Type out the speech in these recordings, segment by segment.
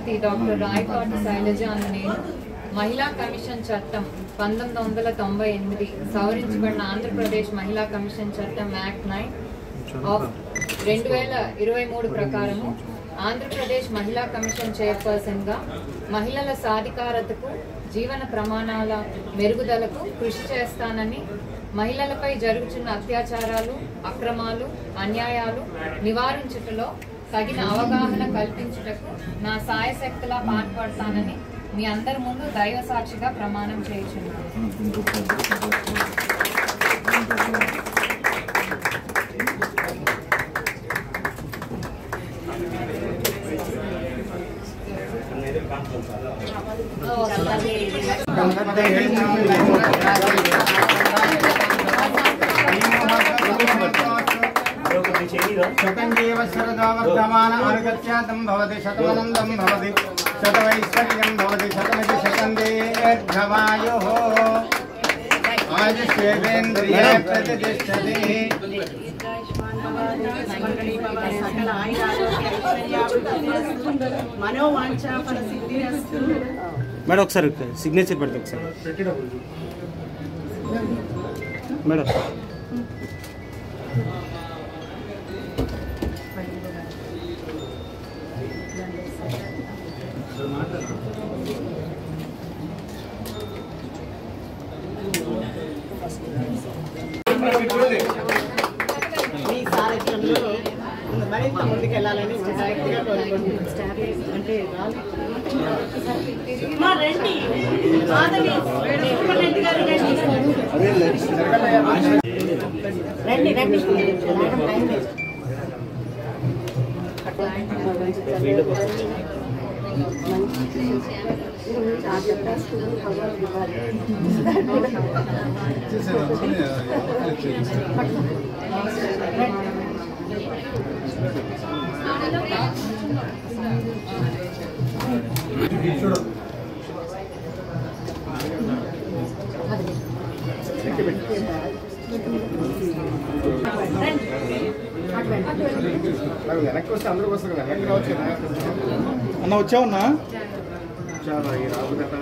శ్రీమతి doctor Rayapati Shailaja అనే నేను మహిళా కమిషన్ చట్టం 1998 సవరించబడిన ఆంధ్రప్రదేశ్ మహిళా కమిషన్ చట్టం యాక్ట్ 9 ఆఫ్ 2023 ప్రకారము ఆంధ్రప్రదేశ్ మహిళా కమిషన్ చైర్పర్సన్ గా మహిళల సాధికారతకు జీవన ప్రమాణాల మెరుగుదలకు కృషి చేస్తానని మహిళలపై జరుగుతున్న అత్యాచారాలు అక్రమాలు అన్యాయాలు నివారించుటలో తగిన అవగాహన కల్పించుటకు నా సాయశక్తిలా పాటుపడతానని మీ అందరి ముందు దైవ సాక్షిగా ప్రమాణం చేయుచున్నాను. शतञ्जीव शरदावर्धमान अनुगत्यातं भवति शतमनन्दं भवति शतवैश्वर्यं भवति शतमिति शतन्दीर्घमायुः आयुष्येवेन्द्रिये प्रतिष्ठति మేడం ఒకసారి సిగ్నేచర్ పెడతా ఒకసారి మేడం. మరింత ముందుకెళ్ళాలని డైరెక్ట్గా అంటే రండి రండి రండి వెనక్కి వస్తే అందరూ వస్తారు కదా, వెనక్కి రావచ్చు కదా. అన్న వచ్చావన్నా చాలా ఈ రాదు కదా.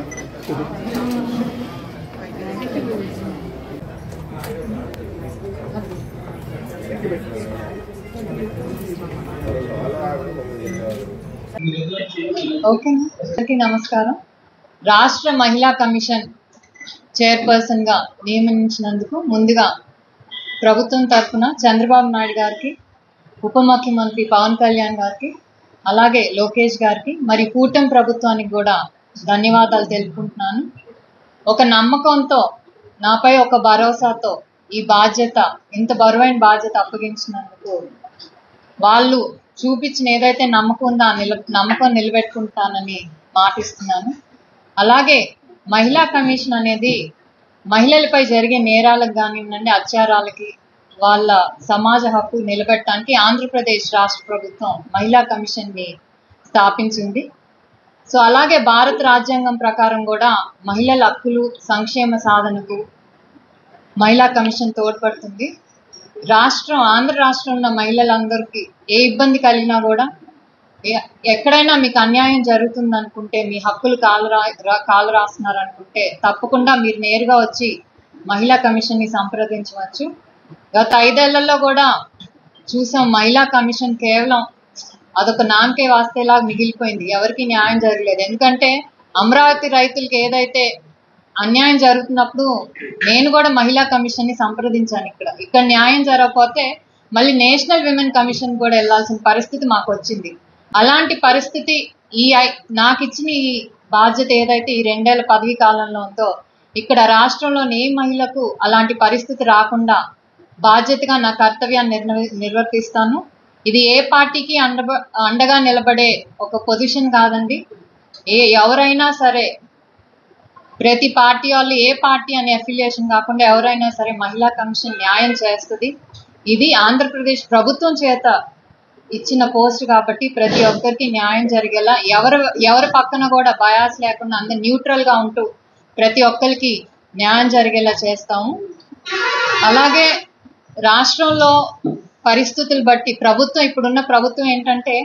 ఓకేనా, అందరికీ నమస్కారం. రాష్ట్ర మహిళా కమిషన్ చైర్పర్సన్ గా నియమించినందుకు ముందుగా ప్రభుత్వం తరఫున చంద్రబాబు నాయుడు గారికి, ఉప ముఖ్యమంత్రి పవన్ కళ్యాణ్ గారికి, అలాగే లోకేష్ గారికి, మరి కూటమి ప్రభుత్వానికి కూడా ధన్యవాదాలు తెలుపుకుంటున్నాను. ఒక నమ్మకంతో, నాపై ఒక భరోసాతో ఈ బాధ్యత, ఇంత బరువైన బాధ్యత అప్పగించినందుకు వాళ్ళు చూపించిన ఏదైతే నమ్మకం ఉందో ఆ నమ్మకం నిలబెట్టుకుంటానని మాటిస్తున్నాను. అలాగే మహిళా కమిషన్ అనేది మహిళలపై జరిగే నేరాలకు కానివ్వండి, అత్యాచారాలకి వాళ్ళ సమాజ హక్కు నిలబెట్టడానికి ఆంధ్రప్రదేశ్ రాష్ట్ర ప్రభుత్వం మహిళా కమిషన్ని స్థాపించింది. సో అలాగే భారత రాజ్యాంగం ప్రకారం కూడా మహిళల హక్కులు సంక్షేమ సాధనకు మహిళా కమిషన్ తోడ్పడుతుంది. ఆంధ్ర రాష్ట్రంలో ఉన్న మహిళలందరికీ ఏ ఇబ్బంది కలిగినా కూడా, ఎక్కడైనా మీకు అన్యాయం జరుగుతుంది అనుకుంటే, మీ హక్కులు కాలు రాస్తున్నారు అనుకుంటే తప్పకుండా మీరు నేరుగా వచ్చి మహిళా కమిషన్ని సంప్రదించవచ్చు. గత 5 ఏళ్లలో కూడా చూసాం, మహిళా కమిషన్ కేవలం అదొక నామకే వాస్తేలాగా మిగిలిపోయింది. ఎవరికి న్యాయం జరగలేదు. ఎందుకంటే అమరావతి రైతులకి ఏదైతే అన్యాయం జరుగుతున్నప్పుడు నేను కూడా మహిళా కమిషన్ని సంప్రదించాను. ఇక్కడ న్యాయం జరగకపోతే మళ్ళీ నేషనల్ విమెన్ కమిషన్ కూడా వెళ్లాల్సిన పరిస్థితి మాకు వచ్చింది. అలాంటి పరిస్థితి నాకు ఇచ్చిన ఈ బాధ్యత ఏదైతే ఈ 2 ఏళ్ల పదవీ కాలంలో ఉందో, ఇక్కడ రాష్ట్రంలోని ఏ మహిళకు అలాంటి పరిస్థితి రాకుండా బాధ్యతగా నా కర్తవ్యాన్ని నిర్వర్తిస్తాను. ఇది ఏ పార్టీకి అండగా నిలబడే ఒక పొజిషన్ కాదండి. ఎవరైనా సరే, ప్రతి పార్టీ వాళ్ళు ఏ పార్టీ అనే అఫిలియేషన్ కాకుండా ఎవరైనా సరే మహిళా కమిషన్ న్యాయం చేస్తుంది. ఇది ఆంధ్రప్రదేశ్ ప్రభుత్వం చేత ఇచ్చిన పోస్ట్ కాబట్టి ప్రతి ఒక్కరికి న్యాయం జరిగేలా, ఎవరి పక్కన కూడా బయాస్ లేకుండా అందరు న్యూట్రల్గా ఉంటూ ప్రతి ఒక్కరికి న్యాయం జరిగేలా చేస్తాము. అలాగే రాష్ట్రంలో పరిస్థితులు బట్టి ఇప్పుడున్న ప్రభుత్వం ఏంటంటే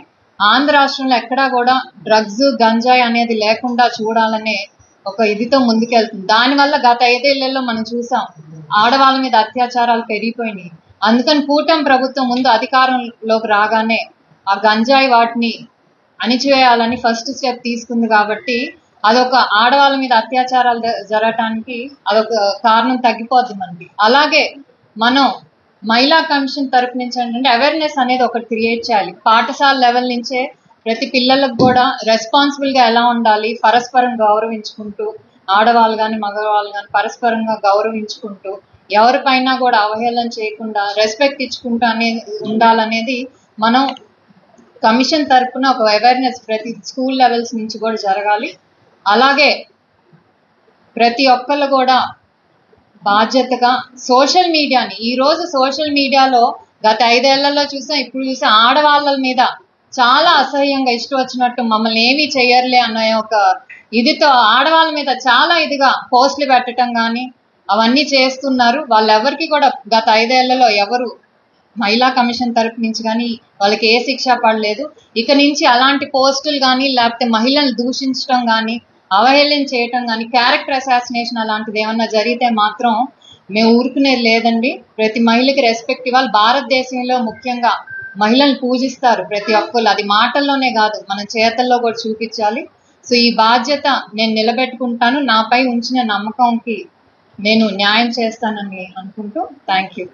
ఆంధ్ర రాష్ట్రంలో ఎక్కడా కూడా డ్రగ్స్ గంజాయి అనేది లేకుండా చూడాలనే ఒక ఇదితో ముందుకెళ్తుంది. దానివల్ల గత 5 ఏళ్లలో మనం చూసాం ఆడవాళ్ళ మీద అత్యాచారాలు పెరిగిపోయినాయి. అందుకని కూటమి ప్రభుత్వం ముందు అధికారంలోకి రాగానే ఆ గంజాయి వాటిని అణిచివేయాలని ఫస్ట్ స్టెప్ తీసుకుంది. కాబట్టి అదొక ఆడవాళ్ళ మీద అత్యాచారాలు జరగటానికి అదొక కారణం తగ్గిపోద్ది మనకి. అలాగే మనం మహిళా కమిషన్ తరపు నుంచి ఏంటంటే అవేర్నెస్ అనేది ఒకటి క్రియేట్ చేయాలి. పాఠశాల లెవెల్ నుంచే ప్రతి పిల్లలకు కూడా రెస్పాన్సిబుల్గా ఎలా ఉండాలి, పరస్పరం గౌరవించుకుంటూ ఆడవాళ్ళు కానీ మగవాళ్ళు కానీ పరస్పరంగా గౌరవించుకుంటూ ఎవరిపైనా కూడా అవహేళన చేయకుండా రెస్పెక్ట్ ఇచ్చుకుంటూ ఉండాలనేది మనం కమిషన్ తరపున ఒక అవేర్నెస్ ప్రతి స్కూల్ లెవెల్స్ నుంచి కూడా జరగాలి. అలాగే ప్రతి ఒక్కళ్ళు కూడా బాధ్యతగా సోషల్ మీడియాని, ఈరోజు సోషల్ మీడియాలో గత 5 ఏళ్లలో చూసాం, ఇప్పుడు చూసాం ఆడవాళ్ళ మీద చాలా అసహ్యంగా ఇష్టం వచ్చినట్టు మమ్మల్ని ఏమీ చెయ్యర్లే అనే ఒక ఇదితో ఆడవాళ్ళ మీద చాలా ఇదిగా పోస్టులు పెట్టడం కానీ అవన్నీ చేస్తున్నారు. వాళ్ళెవరికి కూడా గత 5 ఏళ్లలో ఎవరు మహిళా కమిషన్ తరపు నుంచి కానీ వాళ్ళకి ఏ శిక్ష పడలేదు. ఇక నుంచి అలాంటి పోస్టులు కానీ లేకపోతే మహిళలను దూషించడం కానీ అవహేళన చేయటం కానీ క్యారెక్టర్ అసాసినేషన్ అలాంటిది ఏమన్నా జరిగితే మాత్రం మేము ఊరుకునేది లేదండి. ప్రతి మహిళకి రెస్పెక్ట్ ఇవ్వాలి. భారతదేశంలో ముఖ్యంగా మహిళలను పూజిస్తారు ప్రతి ఒక్కరు. అది మాటల్లోనే కాదు మన చేతల్లో కూడా చూపించాలి. సో ఈ బాధ్యత నేను నిలబెట్టుకుంటాను. నాపై ఉంచిన నమ్మకంకి నేను న్యాయం చేస్తానని అనుకుంటూ థ్యాంక్ యూ.